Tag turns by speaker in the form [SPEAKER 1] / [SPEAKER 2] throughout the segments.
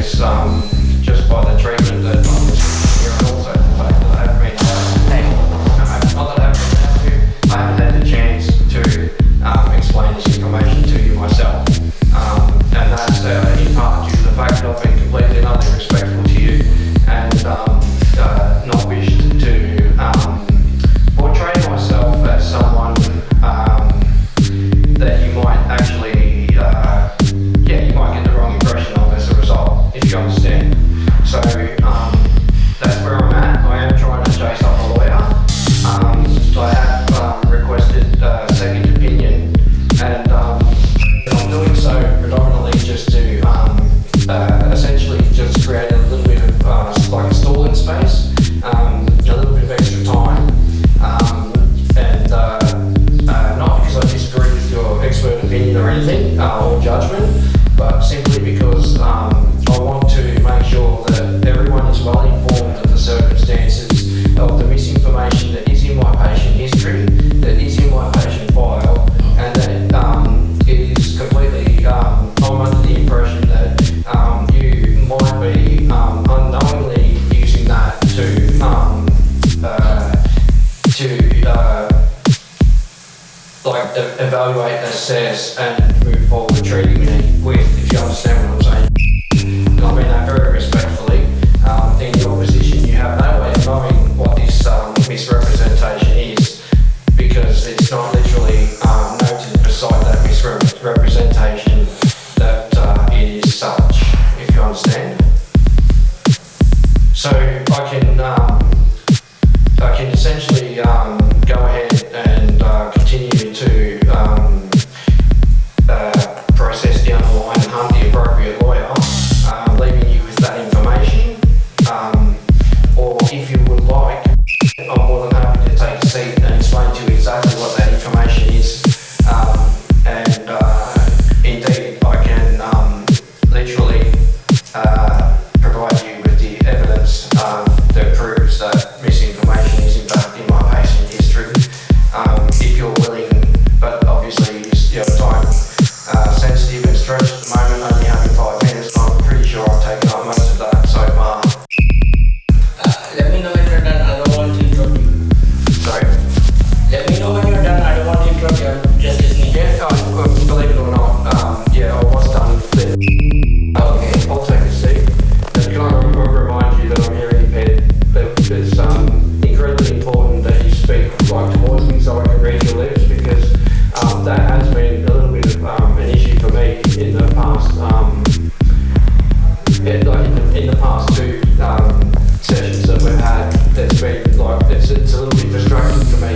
[SPEAKER 1] is just by the treatment that I'm receiving here, and also the fact that I haven't been not that I haven't been able to, I haven't had the chance to explain this information to you myself. And that's in part due to the fact that I've been completely and utterly respectful to you and not wished to portray myself as someone that you might actually, you might get the wrong impression of as a result, if you understand. So that's where I'm at. I am trying to chase up a lawyer. I have requested a second opinion, and I'm doing so predominantly just to essentially just create a little bit of like a stalling space, a little bit of extra time, and not because I disagree with your expert opinion or anything or judgment, but simply because I want to make sure that everyone is well informed of the circumstances of the misinformation that is in my patient history, that is in my patient file, and that it is completely, I'm under the impression that you might be unknowingly using that to evaluate, assess, and move forward treating me with, if you understand what I'm saying. And I mean that very respectfully. In your position, you have no way of knowing what this misrepresentation is, because it's not literally noted beside that misrepresentation that it is such, if you understand. So I can essentially go ahead and continue to process down the line and hunt the appropriate lawyer, leaving you with that information. Or if you would like, I'm more than happy to take a seat and explain to you exactly what that information is. And indeed, I can literally provide you with the evidence that proves that misinformation is in fact in my patient history. If you're willing, but obviously you're time sensitive and stretched at the moment, only having 5 minutes, but I'm pretty sure I've taken up most of that so far.
[SPEAKER 2] Let me know when you're done, I don't want to interrupt you.
[SPEAKER 1] Sorry?
[SPEAKER 2] Let me know when you're done, I don't want to interrupt you, I'm just listening.
[SPEAKER 1] Yeah, believe it or not, I was done then.
[SPEAKER 2] Okay.
[SPEAKER 1] I'll take a seat. And can I remind you that I'm hearing impaired? It's incredibly important that you speak towards me so I can read your lips, because that has been a little bit of an issue for me in the past. In the past two sessions that we've had, it's been it's a little bit distracting for me,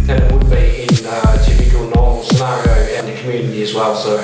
[SPEAKER 1] and it would be in a typical normal scenario in the community as well. So.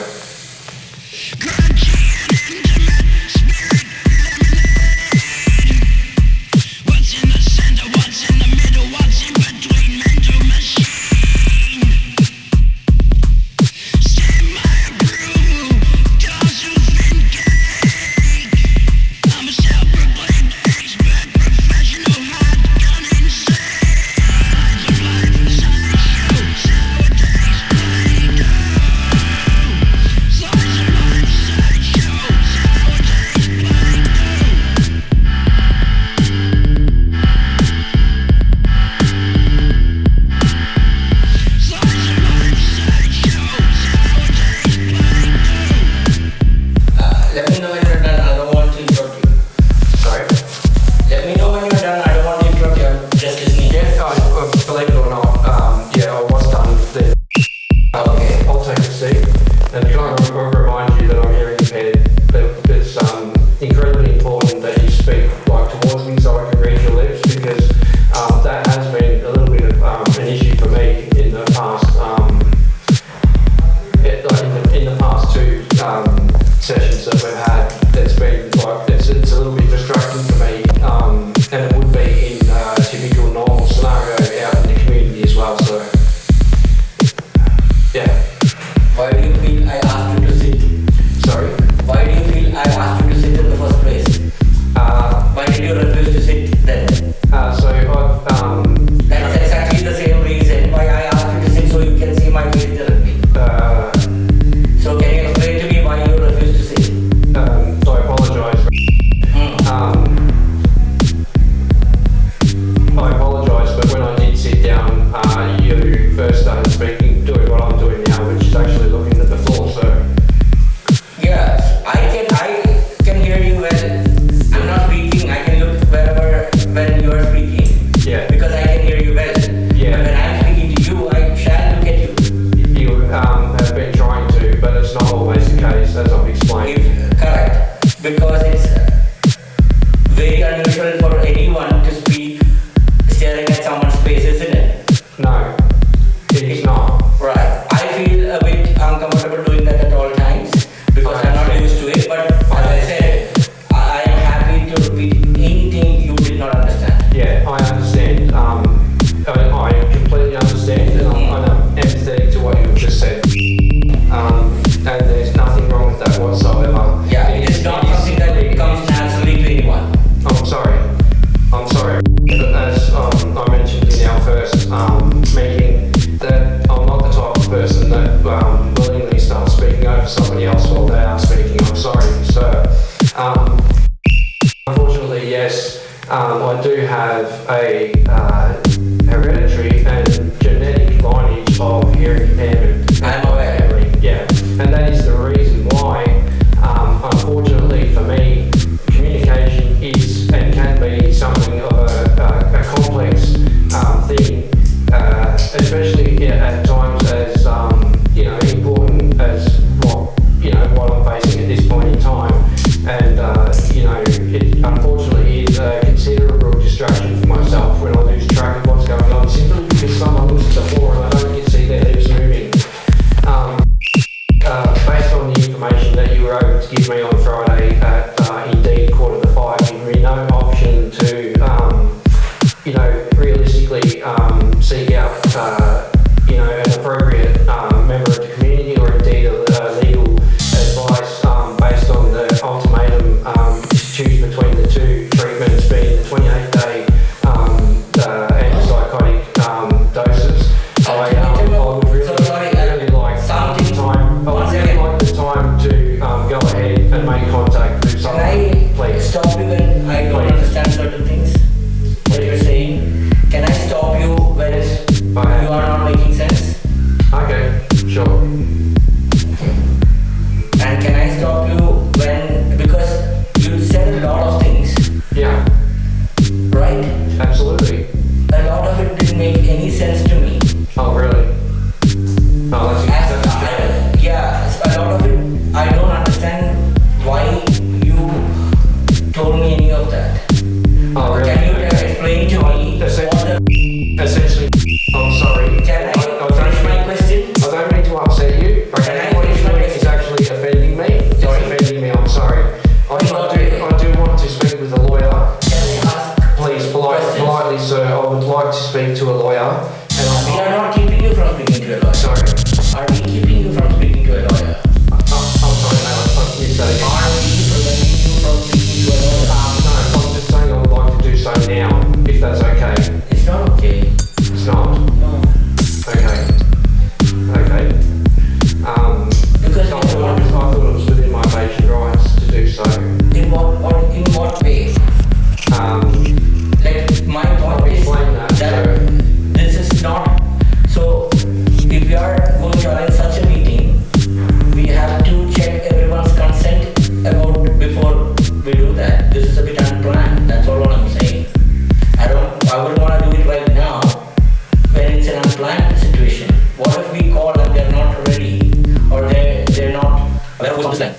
[SPEAKER 1] apologise
[SPEAKER 2] because it's very unusual for anyone to speak staring at someone's face, isn't it?
[SPEAKER 1] No, it is not.
[SPEAKER 2] Right. I feel a bit uncomfortable doing that at all times because I'm not used to it. But as I said, I am happy to repeat anything you did not understand.
[SPEAKER 1] Yeah, I understand. I completely understand, and I'm empathetic to what you've just said. And there's nothing wrong with that whatsoever.
[SPEAKER 2] Yeah, it is not something that comes naturally to anyone.
[SPEAKER 1] I'm sorry. As I mentioned in our first meeting, that I'm not the type of person that willingly starts speaking over somebody else while they are speaking. I'm sorry, sir. Unfortunately, yes, I do have a hereditary and genetic lineage of hearing impairment.
[SPEAKER 2] I'm aware.
[SPEAKER 1] Yeah, and that is the reason why, unfortunately for me, communication is and can be something of a complex thing, especially at times as important as what I'm facing at this point in time, and it unfortunately is a considerable distraction for myself when I lose track of what's going on, simply because someone looks at the floor and I don't get to see their lips moving. Based on the information that you were able to give me on Friday at Indeed 4:45, give me no option to realistically seek out an appropriate member of the community, or indeed a legal advice based on the ultimatum to choose between the two treatments, being the 28-day antipsychotic doses. I would really like the time to go ahead and make contact with someone.
[SPEAKER 2] Can I
[SPEAKER 1] Please.
[SPEAKER 2] stop you when I don't understand certain things that you're saying? Can I stop you when you are not making sense?
[SPEAKER 1] Okay, sure.
[SPEAKER 2] And can I stop you when, because you said a lot of things,
[SPEAKER 1] Yeah,
[SPEAKER 2] right?
[SPEAKER 1] absolutely.
[SPEAKER 2] A lot of it didn't make any sense to me.
[SPEAKER 1] Oh, really? Oh, that's
[SPEAKER 2] Yeah, a lot of it, I don't understand why you told me any of that.
[SPEAKER 1] Oh, really?
[SPEAKER 2] Can you explain to me
[SPEAKER 1] Essentially, I'm sorry.
[SPEAKER 2] Can I finish my question?
[SPEAKER 1] I don't mean to upset you.
[SPEAKER 2] Can I
[SPEAKER 1] What
[SPEAKER 2] finish
[SPEAKER 1] you're
[SPEAKER 2] my
[SPEAKER 1] doing is
[SPEAKER 2] question?
[SPEAKER 1] actually offending me. It's
[SPEAKER 2] Sorry?
[SPEAKER 1] offending me, I'm sorry. I do want to speak with a lawyer.
[SPEAKER 2] Can I ask?
[SPEAKER 1] Please,
[SPEAKER 2] questions?
[SPEAKER 1] politely, sir, I would like to speak to a lawyer. And
[SPEAKER 2] We are not keeping you from speaking to a lawyer.
[SPEAKER 1] sorry.
[SPEAKER 2] Are we keeping you from speaking to a lawyer?
[SPEAKER 1] I'm sorry, mate. I missed that again.
[SPEAKER 2] Are we preventing you from speaking to a lawyer?
[SPEAKER 1] No, I'm just saying I would like to do so now, if that's okay.
[SPEAKER 2] It's not okay.
[SPEAKER 1] It's not.
[SPEAKER 2] No.
[SPEAKER 1] Okay.
[SPEAKER 2] Because
[SPEAKER 1] I thought it was within my basic rights to do so.
[SPEAKER 2] in what way? Like my point is
[SPEAKER 1] Explain that,
[SPEAKER 2] that this is not so. If we are going to arrange such a meeting, we have to check everyone's consent about before we do that. This is a bit unplanned. That's all what I'm saying. I wouldn't want to do it right now when it's an unplanned situation. What if we call and they're not ready, or they're not aware of who's on this line?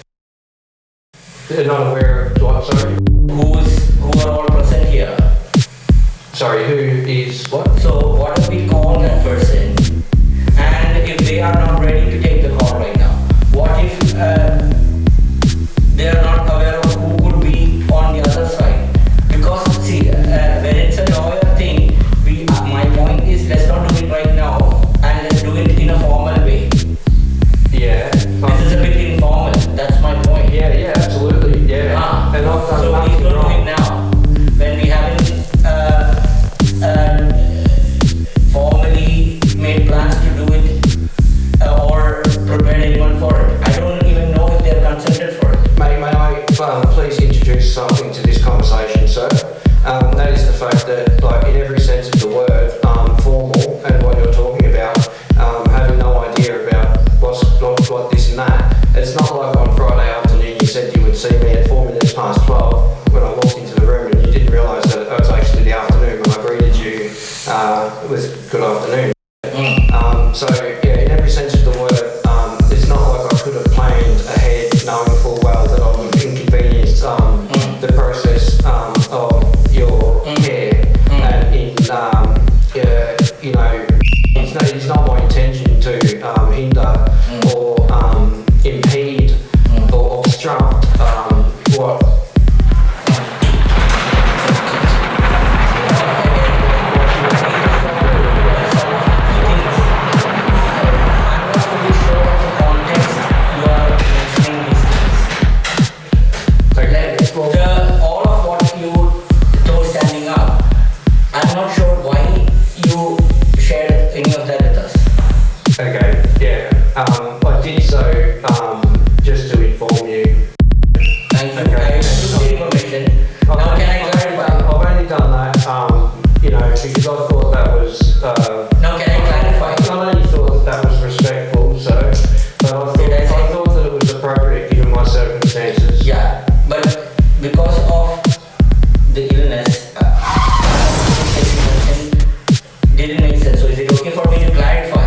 [SPEAKER 1] They're not aware of what, sorry?
[SPEAKER 2] Who are all present here?
[SPEAKER 1] Sorry, who is what?
[SPEAKER 2] So what if we call that person, and if they are not ready to take the call right now, what if they are not aware of who could be on the other side? Because see, when it's a lawyer thing, my point is, let's not do it right now, and let's do it in a formal way.
[SPEAKER 1] Yeah.
[SPEAKER 2] This is a bit informal. That's my point.
[SPEAKER 1] Yeah, absolutely. Yeah. And I've done
[SPEAKER 2] So please
[SPEAKER 1] nothing
[SPEAKER 2] don't do it
[SPEAKER 1] wrong.
[SPEAKER 2] now when we haven't formally made plans to do it or prepared anyone for it. I don't even know if they're consented for it.
[SPEAKER 1] May I please introduce something to this conversation, sir? That is the fact that, like, in every sense of the word, formal and what you're talking about, having no idea about what this and that. It's not like on Friday afternoon you said you would see me at 4 minutes past 12 when I walked into the room, and you didn't realise that it was actually the afternoon when I greeted you with good afternoon. So yeah, in every sense of the word, it's not like I could have planned ahead knowing full well that I would inconvenience obstruct what.
[SPEAKER 2] All of what you told standing up, I'm not sure why you shared any of that with us.
[SPEAKER 1] Okay, yeah. I did so just to inform you.
[SPEAKER 2] Thank you. I took the information. Now can I clarify?
[SPEAKER 1] I've only done that, because I thought that was.
[SPEAKER 2] Now can I clarify?
[SPEAKER 1] Not only thought that was respectful, but I thought that it was appropriate given my circumstances.
[SPEAKER 2] Yeah, but because of the illness, didn't make sense. So is it okay for me to clarify?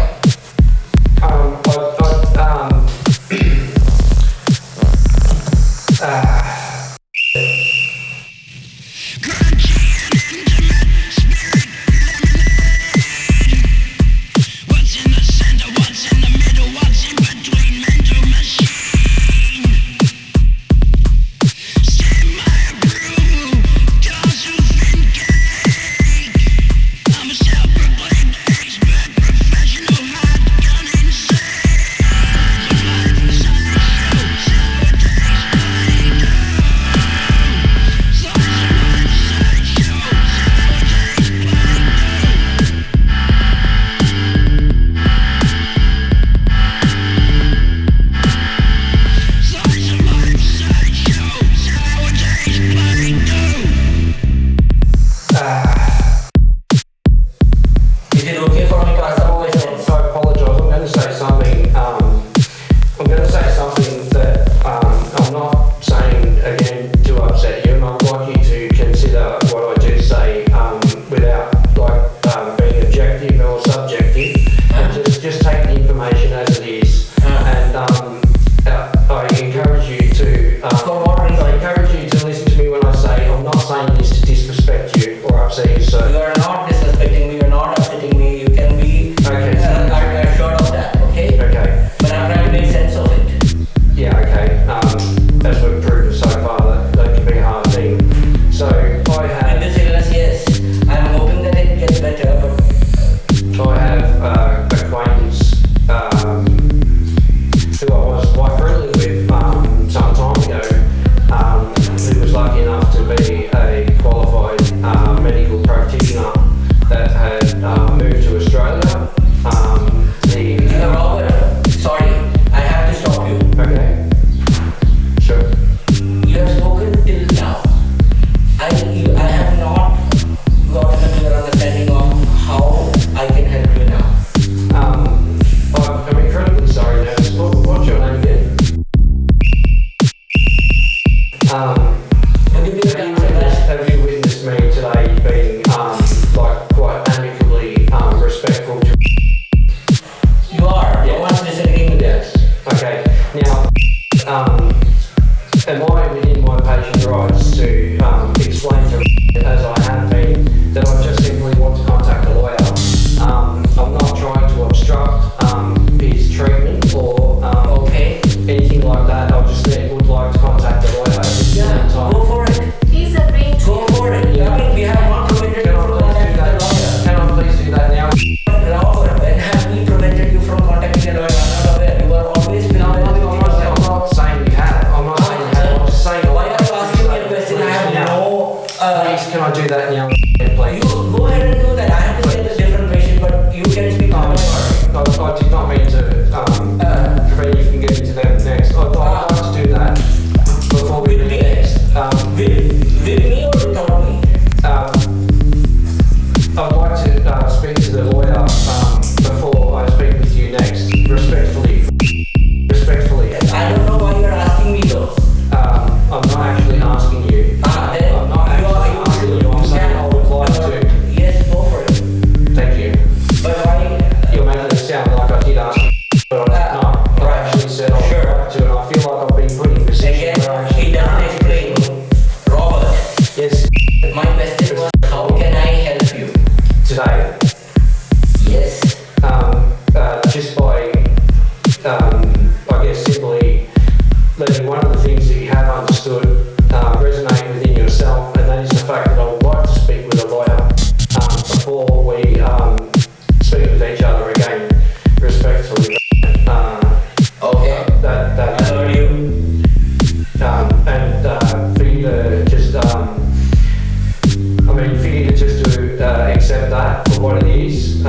[SPEAKER 1] So
[SPEAKER 2] you are not disrespecting me, you are not upsetting me, you can be assured of that, okay?
[SPEAKER 1] Okay.
[SPEAKER 2] But I'm trying to make sense of it.
[SPEAKER 1] Yeah, okay. As we've proven so far, that can be a hard thing. So I have.
[SPEAKER 2] With this illness, yes. I'm hoping that it gets better, but
[SPEAKER 1] I have acquaintance who I was quite friendly with some time ago, who was lucky enough to be a qualified medical practitioner that had moved to Australia.
[SPEAKER 2] Robert, sorry, I have to stop you.
[SPEAKER 1] Okay. Sure.
[SPEAKER 2] You have spoken till now. I have not gotten a clear understanding of how I can help you now.
[SPEAKER 1] I'm incredibly sorry, Nurse. What's your name again? Have you witnessed me today being quite amicably respectful to?
[SPEAKER 2] You are. No one's disagreeing with that.
[SPEAKER 1] Okay. Now, am I within my patient rights to explain to, as I have been, that I just simply want to contact a lawyer? I'm not trying to obstruct his treatment or anything like that. I just would like to contact a lawyer at the same time.
[SPEAKER 2] Go for it.
[SPEAKER 3] He's agreeing to
[SPEAKER 2] Go for it. I mean, we have not prevented you from contacting a lawyer.
[SPEAKER 1] Can I please do that now?
[SPEAKER 2] Robert, when have we prevented you from contacting a lawyer? I'm not aware. You were always
[SPEAKER 1] No, I'm not saying you have. I'm not saying you have. I'm just saying.
[SPEAKER 2] Why are you asking me a question? I have no.
[SPEAKER 1] Please, can I do that now? Please.
[SPEAKER 2] You go ahead and do that. I have to say a different patient, but you can speak to
[SPEAKER 1] I'm
[SPEAKER 2] me.
[SPEAKER 1] sorry. I did not mean to prevent you from getting to them next. I'd like to do that before we
[SPEAKER 2] With
[SPEAKER 1] do
[SPEAKER 2] me?
[SPEAKER 1] next.
[SPEAKER 2] With me or without me?
[SPEAKER 1] I'd like to speak to the lawyer before I speak with you next. Respectfully.
[SPEAKER 2] I don't know why you're asking me though.
[SPEAKER 1] I'm not actually asking you.
[SPEAKER 2] Then
[SPEAKER 1] I'm not actually asking you. I'm saying I'll is